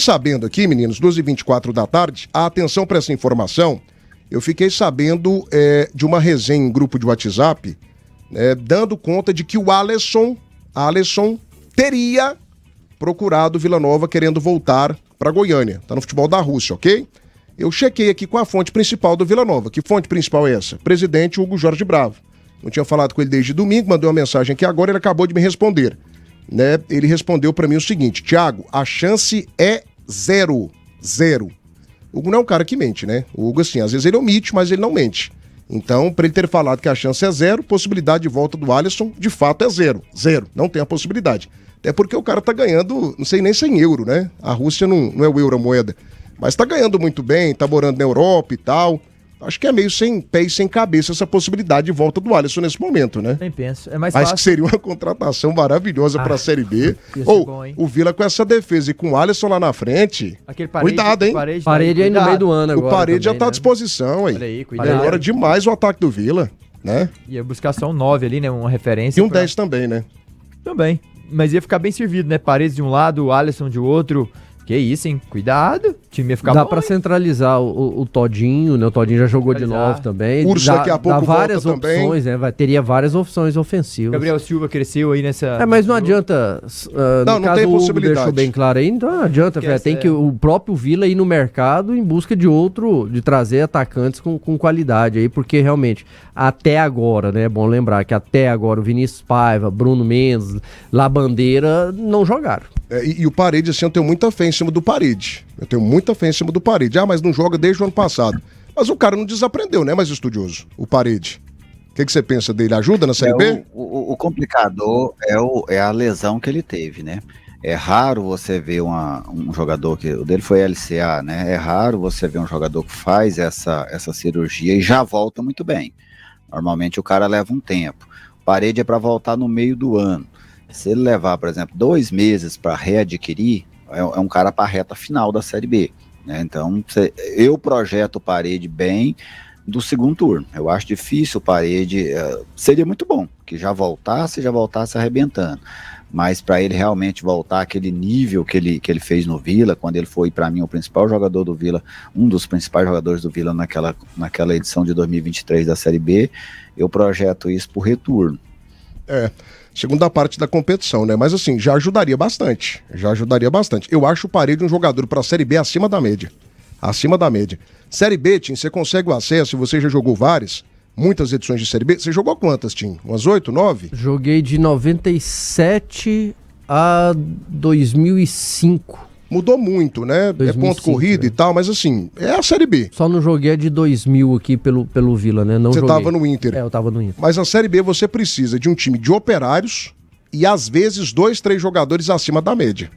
Sabendo aqui, meninos, 12h24 da tarde, atenção para essa informação, eu fiquei sabendo de uma resenha em grupo de WhatsApp, dando conta de que o Alisson teria procurado Vila Nova querendo voltar para Goiânia. Tá no futebol da Rússia, ok? Eu chequei aqui com a fonte principal do Vila Nova. Que fonte principal é essa? Presidente Hugo Jorge Bravo. Não tinha falado com ele desde domingo, mandei uma mensagem aqui agora, ele acabou de me responder. Ele respondeu para mim o seguinte: Thiago, a chance é zero. O Hugo não é um cara que mente, né? O Hugo, assim, às vezes ele omite, mas ele não mente. Então, para ele ter falado que a chance é zero, possibilidade de volta do Alisson, de fato, é zero. Não tem a possibilidade. Até porque o cara tá ganhando, não sei nem 100 euros, né? A Rússia não é o euro a moeda. Mas tá ganhando muito bem, tá morando na Europa e tal. Acho que é meio sem pé e sem cabeça essa possibilidade de volta do Alisson nesse momento, né? Nem penso. É mais Mas fácil. que seria uma contratação maravilhosa pra Série B. O Vila com essa defesa e com o Alisson lá na frente. Cuidado, hein? Parede aí no meio do ano agora. O Parede também, já tá à disposição, hein? Olha aí, cuidado. Melhora demais o ataque do Vila, né? Ia buscar só um 9 ali, né? Uma referência. E um 10 também, né? Também. Mas ia ficar bem servido, né? Paredes de um lado, o Alisson de outro. Que isso, hein? Cuidado. O time ia ficar Dá bom, pra hein? centralizar o Todinho, né? O Todinho já jogou de novo também. Urso daqui a pouco dá várias volta opções, também. né? Teria várias opções ofensivas. Gabriel Silva cresceu aí nessa... Mas não adianta... não caso tem o Hugo possibilidade. deixou bem claro aí, então não adianta, velho. Tem que o próprio Vila ir no mercado em busca de trazer atacantes com qualidade aí, porque realmente, até agora, né? É bom lembrar que até agora o Vinícius Paiva, Bruno Mendes, Labandeira não jogaram. E o Parede, assim, eu tenho muita fé em cima do Parede. Mas não joga desde o ano passado. Mas o cara não desaprendeu, né, mais estudioso? O Parede. O que você pensa dele? Ajuda na Série B? O complicador é a lesão que ele teve, né? É raro você ver um jogador que... O dele foi LCA, né? É raro você ver um jogador que faz essa cirurgia e já volta muito bem. Normalmente o cara leva um tempo. O Parede é para voltar no meio do ano. Se ele levar, por exemplo, 2 meses para readquirir, é um cara para a reta final da Série B, né? Então, eu projeto o Parede bem do segundo turno. Eu acho difícil o Parede, seria muito bom que já voltasse arrebentando, mas para ele realmente voltar àquele nível que ele fez no Vila, quando ele foi, para mim, o principal jogador do Vila, um dos principais jogadores do Vila naquela edição de 2023 da Série B, eu projeto isso por retorno. Segunda parte da competição, né? Mas assim, já ajudaria bastante. Eu acho o Parede um jogador para a Série B acima da média. Série B, Tim, você consegue o acesso, você já jogou muitas edições de Série B. Você jogou quantas, Tim? Umas 8, 9? Joguei de 97 a 2005. Mudou muito, né? 2005, é ponto corrido e tal, mas assim, é a Série B. Só não joguei a de 2000 aqui pelo Vila, né? Não Você joguei. tava no Inter. Eu tava no Inter. Mas a Série B você precisa de um time de operários e às vezes 2, 3 jogadores acima da média.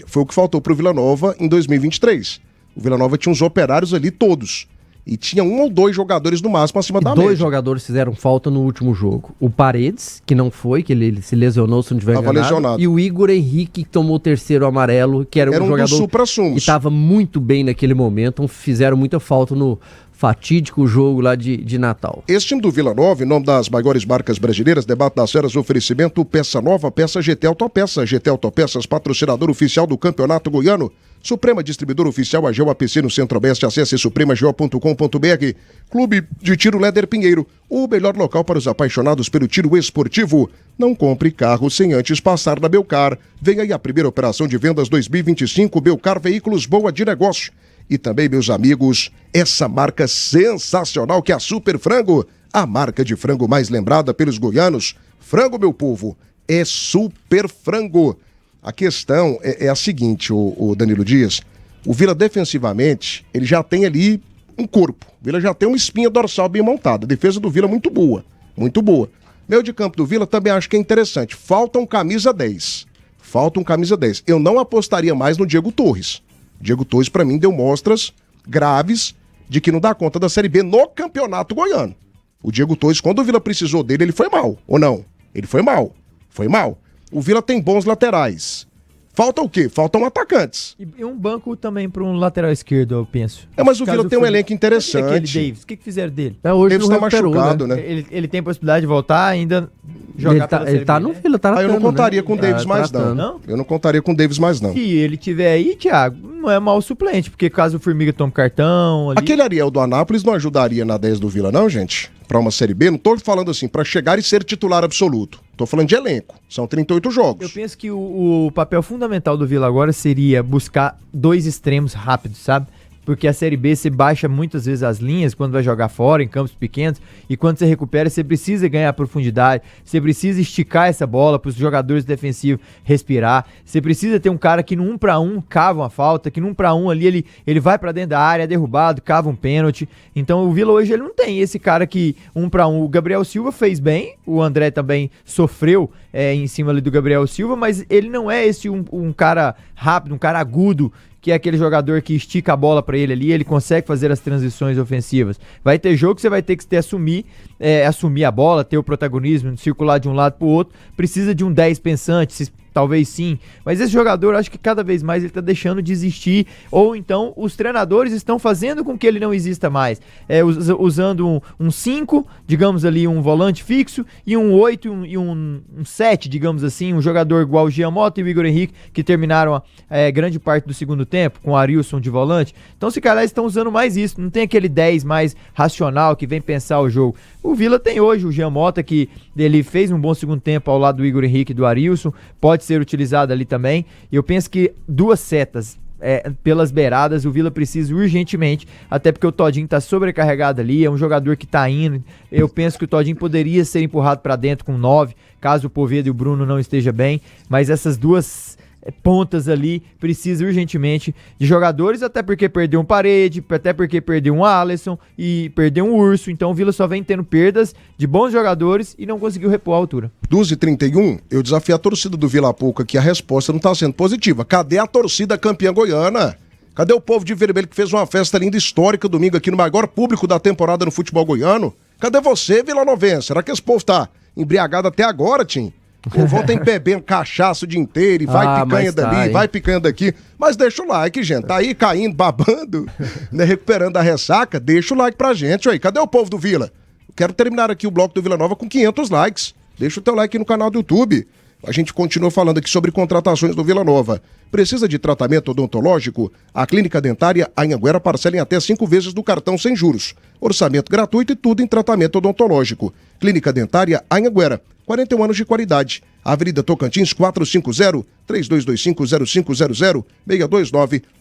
Foi o que faltou pro Vila Nova em 2023. O Vila Nova tinha uns operários ali todos. E tinha 1 ou 2 jogadores no máximo acima da média. 2 jogadores fizeram falta no último jogo. O Paredes, que não foi, que ele se lesionou, se não tiver enganado. Lesionado. E o Igor Henrique, que tomou o 3º amarelo, que era um jogador que estava muito bem naquele momento. Fizeram muita falta no fatídico jogo lá de Natal. Esse time do Vila Nova, em nome das maiores marcas brasileiras, debate das feras, oferecimento, peça nova, peça GT Autopeças. GT Autopeças, patrocinador oficial do Campeonato Goiano. Suprema Distribuidor Oficial AGEU APC no Centro-Oeste. Acesse supremageo.com.br. Clube de Tiro Léder Pinheiro, o melhor local para os apaixonados pelo tiro esportivo. Não compre carro sem antes passar na Belcar. Vem aí a primeira operação de vendas 2025, Belcar Veículos, boa de negócio. E também, meus amigos, essa marca sensacional que é a Super Frango, a marca de frango mais lembrada pelos goianos. Frango, meu povo, é Super Frango. A questão é a seguinte, o Danilo Dias, o Vila defensivamente, ele já tem ali um corpo, o Vila já tem uma espinha dorsal bem montada, a defesa do Vila muito boa. Meio de campo do Vila também acho que é interessante, falta um camisa 10, eu não apostaria mais no Diego Torres. Diego Torres, pra mim, deu mostras graves de que não dá conta da Série B no Campeonato Goiano. O Diego Torres, quando o Vila precisou dele, ele foi mal, ou não? Ele foi mal. O Vila tem bons laterais. Falta o quê? Faltam atacantes. E um banco também para um lateral esquerdo, eu penso. Mas o Vila tem um elenco interessante. Aquele Davis, o que fizeram dele? Hoje Davis tá machucado, né? Ele tem possibilidade de voltar ainda... Ele tá no Vila, tá eu não contaria com o Davis mais não. Eu não contaria com o Davis mais não. Se ele tiver aí, Thiago, não é mau suplente, porque caso o Formiga tome cartão... Ali... Aquele Ariel do Anápolis não ajudaria na 10 do Vila não, gente? Pra uma Série B, não tô falando assim, pra chegar e ser titular absoluto. Tô falando de elenco, são 38 jogos. Eu penso que o papel fundamental do Vila agora seria buscar 2 extremos rápidos, sabe? Porque a Série B você baixa muitas vezes as linhas quando vai jogar fora, em campos pequenos, e quando você recupera, você precisa ganhar profundidade, você precisa esticar essa bola para os jogadores defensivos respirar, você precisa ter um cara que no 1 para 1 cava uma falta, que no 1 para 1 ali ele vai para dentro da área, é derrubado, cava um pênalti. Então o Vila hoje ele não tem esse cara que 1 para 1, o Gabriel Silva fez bem, o André também sofreu em cima ali do Gabriel Silva, mas ele não é esse um cara rápido, um cara agudo, que é aquele jogador que estica a bola pra ele ali, ele consegue fazer as transições ofensivas. Vai ter jogo que você vai ter que assumir a bola, ter o protagonismo, circular de um lado pro outro. Precisa de um 10 pensante, talvez sim, mas esse jogador, acho que cada vez mais ele tá deixando de existir, ou então os treinadores estão fazendo com que ele não exista mais, usando um 5, digamos ali, um volante fixo, e um 8 e um 7, digamos assim, um jogador igual o Giamotto e o Igor Henrique, que terminaram grande parte do segundo tempo, com o Arilson de volante. Então, se calhar, estão usando mais isso, não tem aquele 10 mais racional, que vem pensar o jogo. O Vila tem hoje o Giamotto, que ele fez um bom segundo tempo ao lado do Igor Henrique e do Arilson, pode ser utilizado ali também. Eu penso que 2 setas pelas beiradas o Vila precisa urgentemente, até porque o Todinho tá sobrecarregado ali, é um jogador que tá indo. Eu penso que o Todinho poderia ser empurrado para dentro com 9, caso o Poveda e o Bruno não estejam bem, mas essas 2 pontas ali precisa urgentemente de jogadores, até porque perdeu um Parede, até porque perdeu um Alisson e perdeu um Urso. Então o Vila só vem tendo perdas de bons jogadores e não conseguiu repor a altura. 12h31, eu desafio a torcida do Vila Pouca que a resposta não está sendo positiva. Cadê a torcida campeã goiana? Cadê o povo de vermelho que fez uma festa linda histórica domingo aqui no maior público da temporada no futebol goiano? Cadê você, Vila Novense? Será que esse povo tá embriagado até agora, Tim? O povo tem bebendo cachaça o dia inteiro e vai picanha dali, vai picanha daqui. Mas deixa o like, gente. Tá aí caindo, babando, né, recuperando a ressaca. Deixa o like pra gente. Aí, cadê o povo do Vila? Quero terminar aqui o bloco do Vila Nova com 500 likes. Deixa o teu like no canal do YouTube. A gente continua falando aqui sobre contratações do Vila Nova. Precisa de tratamento odontológico? A Clínica Dentária Anhanguera parcela em até 5 vezes do cartão sem juros. Orçamento gratuito e tudo em tratamento odontológico. Clínica Dentária Anhanguera, 41 anos de qualidade. Avenida Tocantins 450, 3225-0500,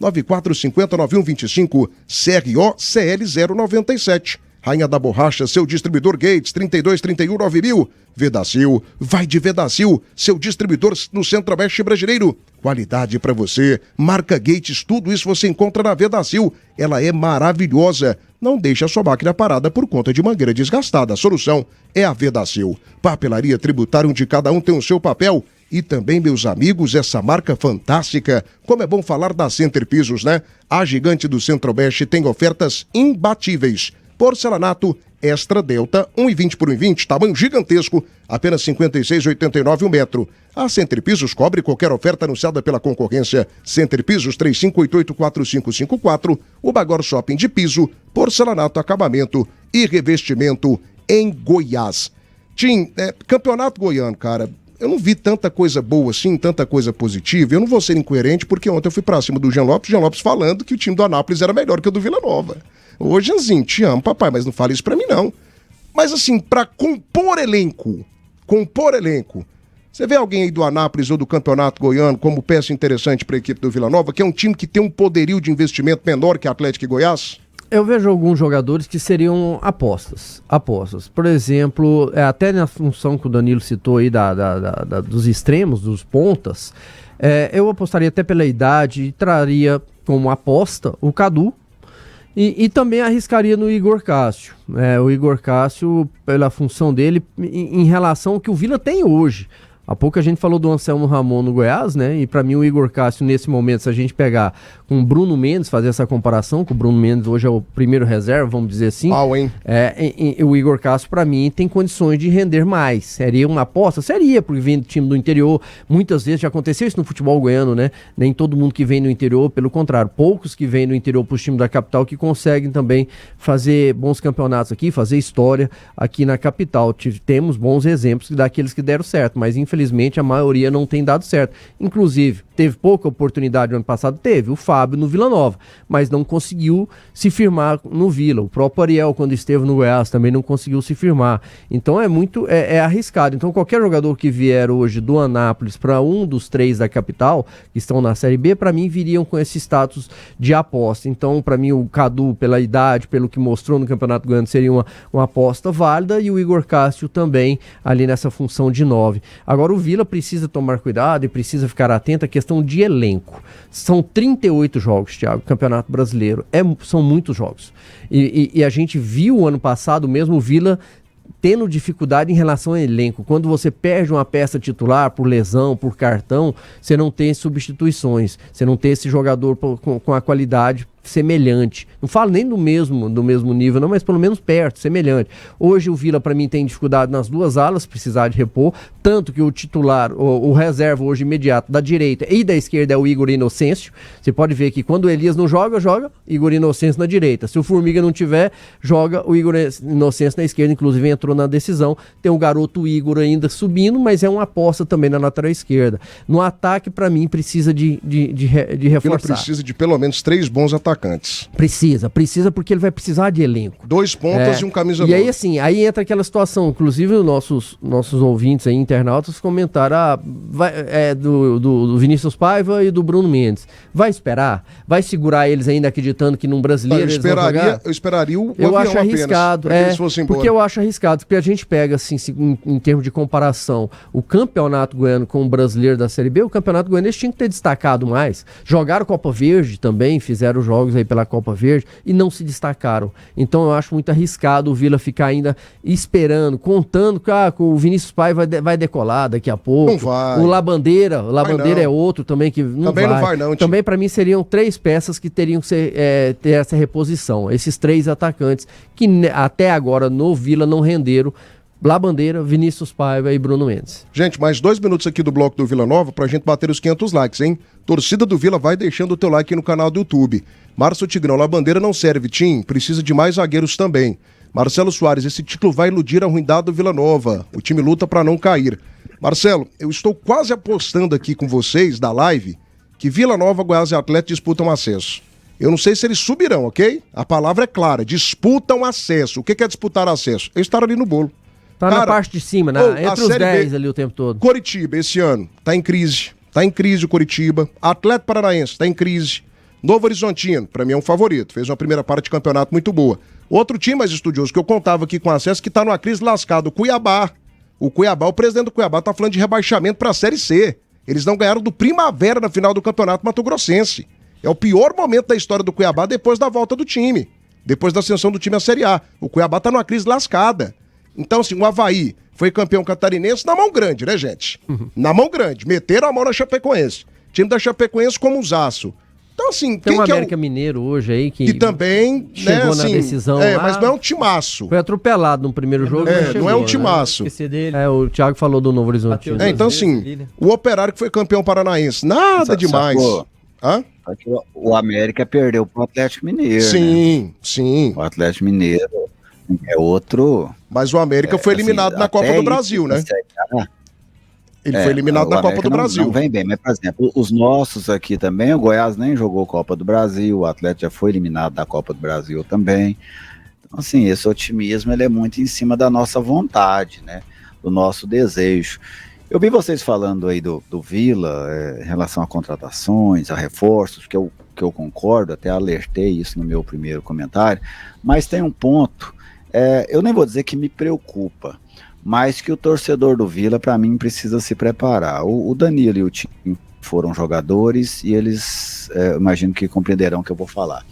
629-9450-9125, CRO CL 097. Rainha da Borracha, seu distribuidor Gates, 3231-9000. Vedacil, vai de Vedacil, seu distribuidor no Centro-Oeste Brasileiro. Qualidade pra você. Marca Gates, tudo isso você encontra na Vedacil. Ela é maravilhosa. Não deixe a sua máquina parada por conta de mangueira desgastada. A solução é a Vedacil. Papelaria tributária, onde cada um tem o seu papel. E também, meus amigos, essa marca fantástica. Como é bom falar da Center Pisos, né? A gigante do Centro-Oeste tem ofertas imbatíveis. Porcelanato Extra Delta, 1,20 por 1,20, tamanho gigantesco, apenas R$ 56,89 um metro. A Center Pisos cobre qualquer oferta anunciada pela concorrência. Center Pisos 3588-4554, o Bagor Shopping de piso, porcelanato, acabamento e revestimento em Goiás. Tim, campeonato goiano, cara, eu não vi tanta coisa boa assim, tanta coisa positiva. Eu não vou ser incoerente porque ontem eu fui pra cima do Jean Lopes falando que o time do Anápolis era melhor que o do Vila Nova. Ô, Janzinho, te amo, papai, mas não fale isso pra mim, não. Mas, assim, pra compor elenco, você vê alguém aí do Anápolis ou do Campeonato Goiano como peça interessante pra equipe do Vila Nova, que é um time que tem um poderio de investimento menor que Atlético e Goiás? Eu vejo alguns jogadores que seriam apostas. Por exemplo, até na função que o Danilo citou aí dos extremos, dos pontas, eu apostaria até pela idade e traria como aposta o Cadu. E também arriscaria no Igor Cássio. O Igor Cássio, pela função dele, em relação ao que o Vila tem hoje. Há pouco a gente falou do Anselmo Ramon no Goiás, né? E para mim o Igor Cássio, nesse momento, se a gente pegar com o Bruno Mendes, fazer essa comparação, que o Bruno Mendes hoje é o primeiro reserva, vamos dizer assim. Hein? O Igor Cássio, para mim, tem condições de render mais. Seria uma aposta? Seria, porque vem do time do interior. Muitas vezes já aconteceu isso no futebol goiano, né? Nem todo mundo que vem do interior, pelo contrário, poucos que vêm do interior para os times da capital que conseguem também fazer bons campeonatos aqui, fazer história aqui na capital. Temos bons exemplos daqueles que deram certo, mas infelizmente a maioria não tem dado certo. Inclusive, teve pouca oportunidade no ano passado? Teve, o Fábio no Vila Nova, mas não conseguiu se firmar no Vila. O próprio Ariel, quando esteve no Goiás, também não conseguiu se firmar. Então é arriscado. Então qualquer jogador que vier hoje do Anápolis para um dos 3 da capital, que estão na Série B, para mim viriam com esse status de aposta. Então, para mim, o Cadu, pela idade, pelo que mostrou no Campeonato Goiano, seria uma aposta válida, e o Igor Cássio também ali nessa função de 9. Agora o Vila precisa tomar cuidado e precisa ficar atento à questão de elenco. São 38 jogos, Thiago, Campeonato Brasileiro. São muitos jogos. E a gente viu ano passado mesmo o Vila tendo dificuldade em relação ao elenco. Quando você perde uma peça titular por lesão, por cartão, você não tem substituições. Você não tem esse jogador com a qualidade semelhante. Não falo nem do mesmo nível, não, mas pelo menos perto, semelhante. Hoje o Vila, para mim, tem dificuldade nas 2 alas, precisar de repor, tanto que o titular, o reserva hoje imediato da direita e da esquerda é o Igor Inocêncio. Você pode ver que quando o Elias não joga Igor Inocêncio na direita. Se o Formiga não tiver, joga o Igor Inocêncio na esquerda, inclusive entrou na decisão. Tem o garoto Igor ainda subindo, mas é uma aposta também na lateral esquerda. No ataque, para mim, precisa de reforçar. Vila precisa de pelo menos 3 bons atacantes. Precisa porque ele vai precisar de elenco. 2 pontas e um camisa 9. E aí, assim, aí entra aquela situação, inclusive os nossos ouvintes aí, internautas, comentaram do Vinícius Paiva e do Bruno Mendes. Vai esperar? Vai segurar eles ainda acreditando que num brasileiro eles vão jogar? Eu esperaria o Eu acho arriscado, porque eu acho arriscado, porque a gente pega, assim, em termos de comparação, o Campeonato Goiano com o brasileiro da Série B, o Campeonato Goiano eles tinham que ter destacado mais. Jogaram Copa Verde também, fizeram jogos aí pela Copa Verde e não se destacaram. Então eu acho muito arriscado o Vila ficar ainda esperando, contando que o Vinícius Paiva vai decolar daqui a pouco. Não vai. O Labandeira é outro também que não também vai. Não vai não. Também para mim seriam 3 peças que teriam que ter essa reposição. Esses 3 atacantes que até agora no Vila não renderam. Labandeira, Vinícius Paiva e Bruno Mendes. Gente, mais 2 minutos aqui do bloco do Vila Nova pra gente bater os 500 likes, hein? Torcida do Vila, vai deixando o teu like no canal do YouTube. Márcio Tigrão, Labandeira não serve, Tim, precisa de mais zagueiros também. Marcelo Soares, esse título vai iludir a ruindade do Vila Nova. O time luta pra não cair. Marcelo, eu estou quase apostando aqui com vocês, da live, que Vila Nova, Goiás e Atlético disputam acesso. Eu não sei se eles subirão, ok? A palavra é clara, disputam acesso. O que é disputar acesso? É estar ali no bolo. Tá na parte de cima, né? Entre os 10 ali o tempo todo. Coritiba, esse ano, tá em crise. Tá em crise o Coritiba. Atlético Paranaense, tá em crise. Novo Horizontino, pra mim é um favorito. Fez uma primeira parte de campeonato muito boa. Outro time mais estudioso que eu contava aqui com acesso, que tá numa crise lascada, o Cuiabá. O presidente do Cuiabá tá falando de rebaixamento pra Série C. Eles não ganharam do Primavera na final do Campeonato Mato Grossense. É o pior momento da história do Cuiabá depois da volta do time. Depois da ascensão do time à Série A. O Cuiabá tá numa crise lascada. Então, assim, o Avaí foi campeão catarinense na mão grande, né, gente? Na mão grande. Meteram a mão na Chapecoense. Time da Chapecoense como usaço. Então, assim... Tem o América Mineiro hoje aí que também, chegou na decisão lá. Mas não é um timaço. Foi atropelado no primeiro jogo. Não é um timaço. O Thiago falou do Novo Horizonte. Então, assim, o Operário que foi campeão paranaense. Nada demais. Hã? O América perdeu pro Atlético Mineiro. Sim. O Atlético Mineiro é outro... Mas o América foi eliminado na Copa do Brasil, né? Ele foi eliminado na Copa do Brasil. Não vem bem, mas, por exemplo, os nossos aqui também, o Goiás nem jogou Copa do Brasil, o Atlético já foi eliminado da Copa do Brasil também. Então, assim, esse otimismo ele é muito em cima da nossa vontade, né? Do nosso desejo. Eu vi vocês falando aí do Vila, em relação a contratações, a reforços, que eu concordo, até alertei isso no meu primeiro comentário, mas tem um ponto, eu nem vou dizer que me preocupa, mas que o torcedor do Vila, para mim, precisa se preparar. O Danilo e o Tim foram jogadores e eles, imagino que compreenderão o que eu vou falar.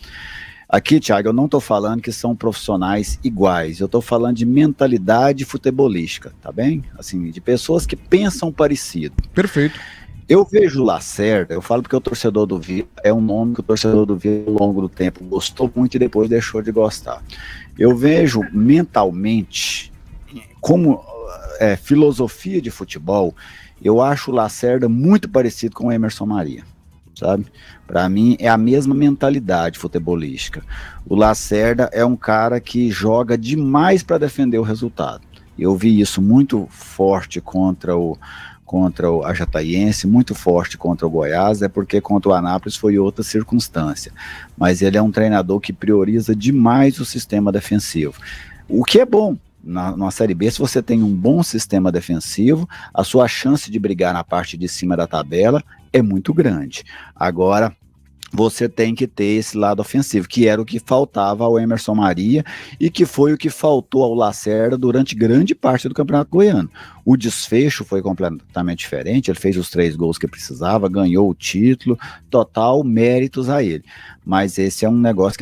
Aqui, Thiago, eu não estou falando que são profissionais iguais, eu estou falando de mentalidade futebolística, tá bem? Assim, de pessoas que pensam parecido. Perfeito. Eu vejo o Lacerda, eu falo porque o torcedor do Vila é um nome que o torcedor do Vila, ao longo do tempo, gostou muito e depois deixou de gostar. Eu vejo mentalmente, como filosofia de futebol, eu acho o Lacerda muito parecido com o Emerson Maria, sabe? Para mim é a mesma mentalidade futebolística. O Lacerda é um cara que joga demais para defender o resultado. Eu vi isso muito forte contra o Ajataiense, muito forte contra o Goiás, porque contra o Anápolis foi outra circunstância. Mas ele é um treinador que prioriza demais o sistema defensivo. O que é bom. Na Série B, se você tem um bom sistema defensivo, a sua chance de brigar na parte de cima da tabela é muito grande. Agora, você tem que ter esse lado ofensivo, que era o que faltava ao Emerson Maria e que foi o que faltou ao Lacerda durante grande parte do Campeonato Goiano. O desfecho foi completamente diferente, ele fez os 3 gols que precisava, ganhou o título, total méritos a ele. Mas esse é um negócio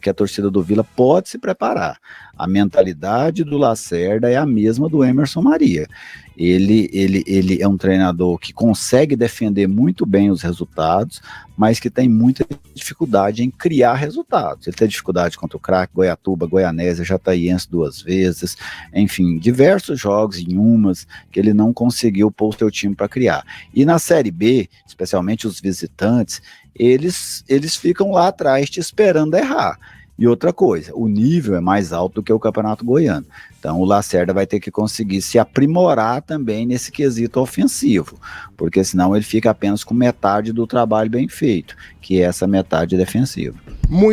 que a torcida do Vila pode se preparar. A mentalidade do Lacerda é a mesma do Emerson Maria. Ele é um treinador que consegue defender muito bem os resultados, mas que tem muita dificuldade em criar resultados. Ele tem dificuldade contra o Craque, Goiatuba, Goianésia, Jataiense 2 vezes, enfim, diversos jogos em umas que ele não conseguiu pôr o seu time para criar. E na Série B, especialmente os visitantes, eles ficam lá atrás te esperando errar. E outra coisa, o nível é mais alto do que o Campeonato Goiano. Então o Lacerda vai ter que conseguir se aprimorar também nesse quesito ofensivo, porque senão ele fica apenas com metade do trabalho bem feito, que é essa metade defensiva. Muito